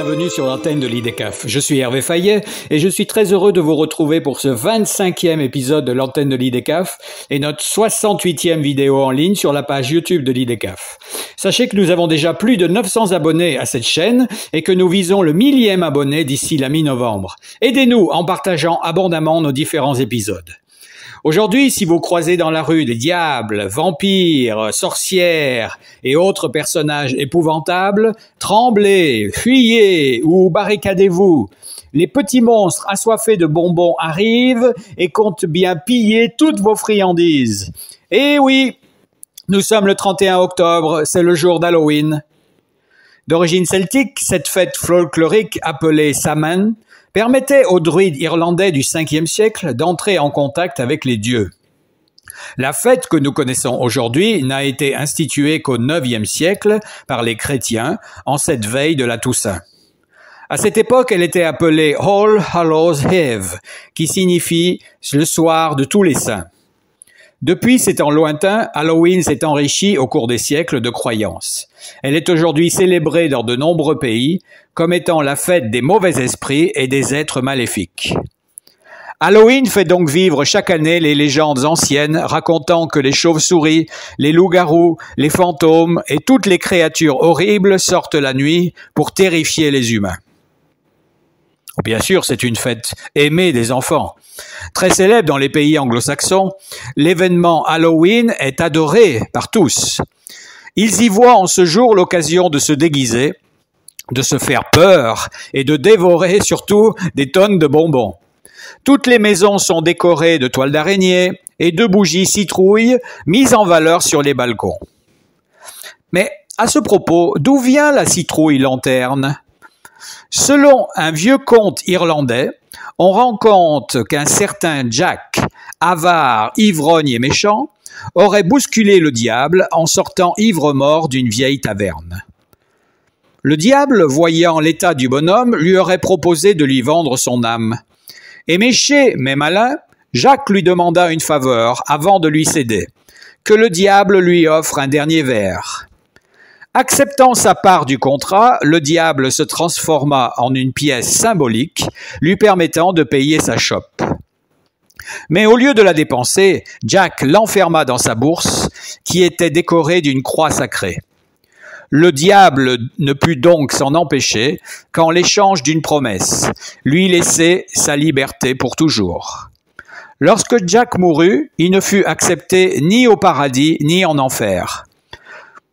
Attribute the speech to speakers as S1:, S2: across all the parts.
S1: bienvenue sur l'antenne de l'IDCAF. Je suis Hervé Fayet et je suis très heureux de vous retrouver pour ce 25e épisode de l'antenne de l'IDCAF et notre 68e vidéo en ligne sur la page YouTube de l'IDCAF. Sachez que nous avons déjà plus de 900 abonnés à cette chaîne et que nous visons le 1000e abonné d'ici la mi-novembre. Aidez-nous en partageant abondamment nos différents épisodes. Aujourd'hui, si vous croisez dans la rue des diables, vampires, sorcières et autres personnages épouvantables, tremblez, fuyez ou barricadez-vous. Les petits monstres assoiffés de bonbons arrivent et comptent bien piller toutes vos friandises. Eh oui, nous sommes le 31 octobre, c'est le jour d'Halloween. D'origine celtique, cette fête folklorique appelée Samhain permettait aux druides irlandais du 5e siècle d'entrer en contact avec les dieux. La fête que nous connaissons aujourd'hui n'a été instituée qu'au 9e siècle par les chrétiens en cette veille de la Toussaint. À cette époque, elle était appelée All Hallows Eve, qui signifie le soir de tous les saints. Depuis ces temps lointains, Halloween s'est enrichi au cours des siècles de croyances. Elle est aujourd'hui célébrée dans de nombreux pays comme étant la fête des mauvais esprits et des êtres maléfiques. Halloween fait donc vivre chaque année les légendes anciennes racontant que les chauves-souris, les loups-garous, les fantômes et toutes les créatures horribles sortent la nuit pour terrifier les humains. Bien sûr, c'est une fête aimée des enfants. Très célèbre dans les pays anglo-saxons, l'événement Halloween est adoré par tous. Ils y voient en ce jour l'occasion de se déguiser, de se faire peur et de dévorer surtout des tonnes de bonbons. Toutes les maisons sont décorées de toiles d'araignée et de bougies citrouilles mises en valeur sur les balcons. Mais à ce propos, d'où vient la citrouille lanterne ? Selon un vieux conte irlandais, on rend compte qu'un certain Jack, avare, ivrogne et méchant, aurait bousculé le diable en sortant ivre-mort d'une vieille taverne. Le diable, voyant l'état du bonhomme, lui aurait proposé de lui vendre son âme. Et méché, mais malin, Jacques lui demanda une faveur avant de lui céder, que le diable lui offre un dernier verre. Acceptant sa part du contrat, le diable se transforma en une pièce symbolique, lui permettant de payer sa chope. Mais au lieu de la dépenser, Jack l'enferma dans sa bourse, qui était décorée d'une croix sacrée. Le diable ne put donc s'en empêcher qu'en l'échange d'une promesse, lui laisser sa liberté pour toujours. Lorsque Jack mourut, il ne fut accepté ni au paradis ni en enfer.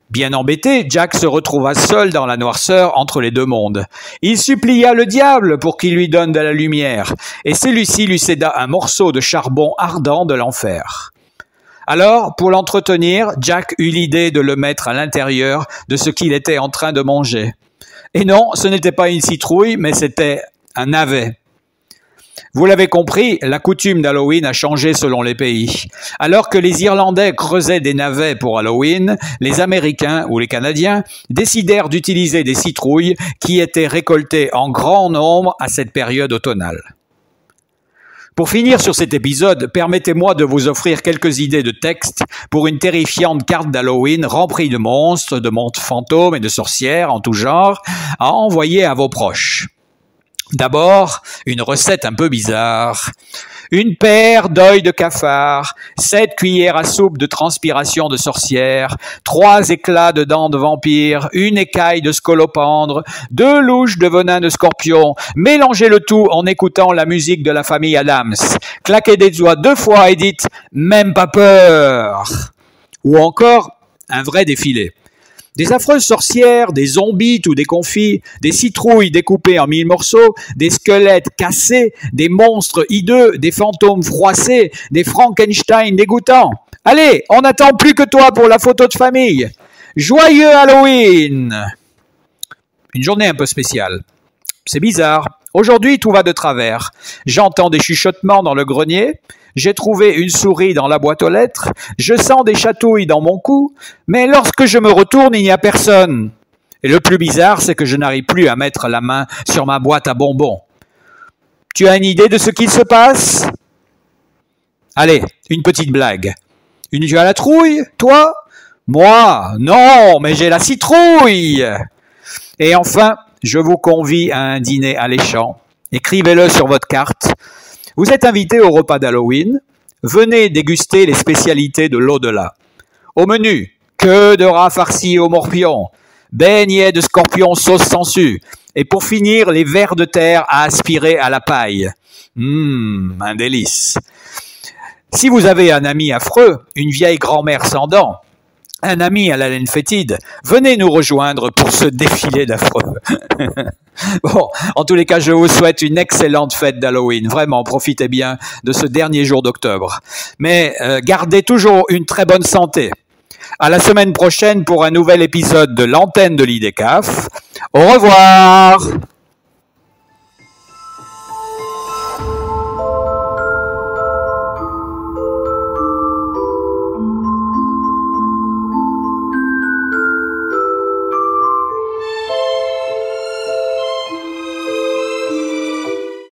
S1: Bien embêté, Jack se retrouva seul dans la noirceur entre les deux mondes. Il supplia le diable pour qu'il lui donne de la lumière, et celui-ci lui céda un morceau de charbon ardent de l'enfer. Alors, pour l'entretenir, Jack eut l'idée de le mettre à l'intérieur de ce qu'il était en train de manger. Et non, ce n'était pas une citrouille, mais c'était un navet. Vous l'avez compris, la coutume d'Halloween a changé selon les pays. Alors que les Irlandais creusaient des navets pour Halloween, les Américains ou les Canadiens décidèrent d'utiliser des citrouilles qui étaient récoltées en grand nombre à cette période automnale. Pour finir sur cet épisode, permettez-moi de vous offrir quelques idées de texte pour une terrifiante carte d'Halloween remplie de monstres, de fantômes et de sorcières en tout genre à envoyer à vos proches. D'abord, une recette un peu bizarre. Une paire d'œils de cafard, 7 cuillères à soupe de transpiration de sorcière, 3 éclats de dents de vampire, 1 écaille de scolopendre, 2 louches de venin de scorpion. Mélangez le tout en écoutant la musique de la famille Adams. Claquez des doigts 2 fois et dites « Même pas peur !» Ou encore, un vrai défilé. Des affreuses sorcières, des zombies tout déconfits, des citrouilles découpées en 1000 morceaux, des squelettes cassés, des monstres hideux, des fantômes froissés, des Frankenstein dégoûtants. Allez, on n'attend plus que toi pour la photo de famille. Joyeux Halloween! Une journée un peu spéciale. C'est bizarre. Aujourd'hui, tout va de travers. J'entends des chuchotements dans le grenier. J'ai trouvé une souris dans la boîte aux lettres, je sens des chatouilles dans mon cou, mais lorsque je me retourne, il n'y a personne. Et le plus bizarre, c'est que je n'arrive plus à mettre la main sur ma boîte à bonbons. Tu as une idée de ce qu'il se passe? Allez, une petite blague. Tu as la trouille, toi? Moi? Non, mais j'ai la citrouille! Et enfin, je vous convie à un dîner alléchant. Écrivez-le sur votre carte. Vous êtes invité au repas d'Halloween. Venez déguster les spécialités de l'au-delà. Au menu, queue de rat farci au morpion, beignets de scorpion sauce sangsue, et pour finir, les vers de terre à aspirer à la paille. Un délice. Si vous avez un ami affreux, une vieille grand-mère sans dents, un ami à la laine fétide, venez nous rejoindre pour ce défilé d'affreux. Bon, en tous les cas, je vous souhaite une excellente fête d'Halloween. Vraiment, profitez bien de ce dernier jour d'octobre. Mais gardez toujours une très bonne santé. À la semaine prochaine pour un nouvel épisode de l'antenne de l'IDCAF. Au revoir!